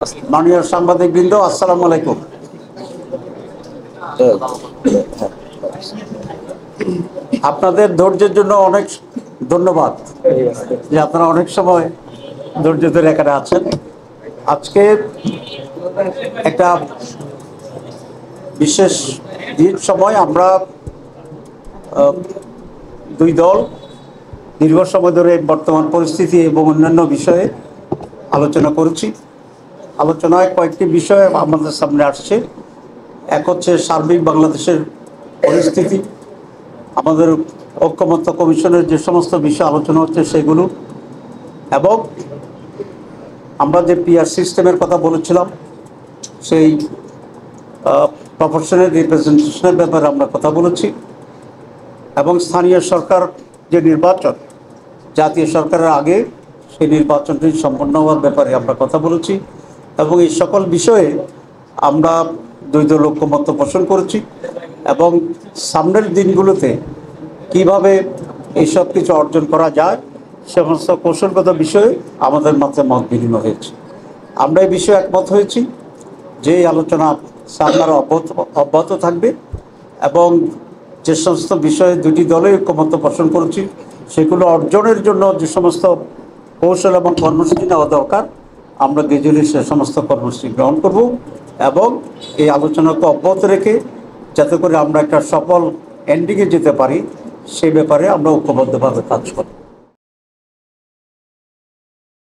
মাননীয় সাংবাদিকবৃন্দ, আসসালামু আলাইকুম। আপনাদের ধৈর্যের জন্য অনেক ধন্যবাদ যে আপনারা অনেক সময় ধৈর্য ধরে এখানে আছেন। আজকে একটা বিশেষ দিন সময়, আমরা দুই দল দীর্ঘ সময় ধরে বর্তমান পরিস্থিতি এবং অন্যান্য বিষয়ে আলোচনা করেছি। আলোচনায় কয়েকটি বিষয় আমাদের সামনে আসছে। এক হচ্ছে সার্বিক বাংলাদেশের পরিস্থিতি, আমাদের ঐক্যমত্য কমিশনের যে সমস্ত বিষয় আলোচনা হচ্ছে সেগুলো, এবং আমরা যে পিআর সিস্টেমের কথা বলেছিলাম সেই প্রপোর্শনাল রিপ্রেজেন্টেশনের ব্যাপারে আমরা কথা বলেছি, এবং স্থানীয় সরকার যে নির্বাচন, জাতীয় সরকারের আগে সেই নির্বাচনটি সম্পন্ন হওয়ার ব্যাপারে আমরা কথা বলেছি, এবং এই সকল বিষয়ে আমরা দুই দল ঐক্যমত্য পোষণ করেছি, এবং সামনের দিনগুলোতে কিভাবে এইসব কিছু অর্জন করা যায় সমস্ত কৌশলগত বিষয়ে আমাদের মধ্যে মত বিনিময় হয়েছে। আমরা এই বিষয়ে একমত হয়েছি যে এই আলোচনা সামনে অব্যাহত থাকবে, এবং যে সমস্ত বিষয়ে দুটি দলে ঐক্যমত্য পোষণ করেছি সেগুলো অর্জনের জন্য যে সমস্ত কৌশল এবং কর্মসূচি নেওয়া দরকার আমরা গেজুলি সে সমস্ত কর্মসূচি গ্রহণ করব, এবং এই আলোচনাকে অব্যাহত রেখে যাতে করে আমরা একটা সফল এন্ডিংয়ে যেতে পারি সেই ব্যাপারে আমরা ঐক্যবদ্ধভাবে কাজ করি।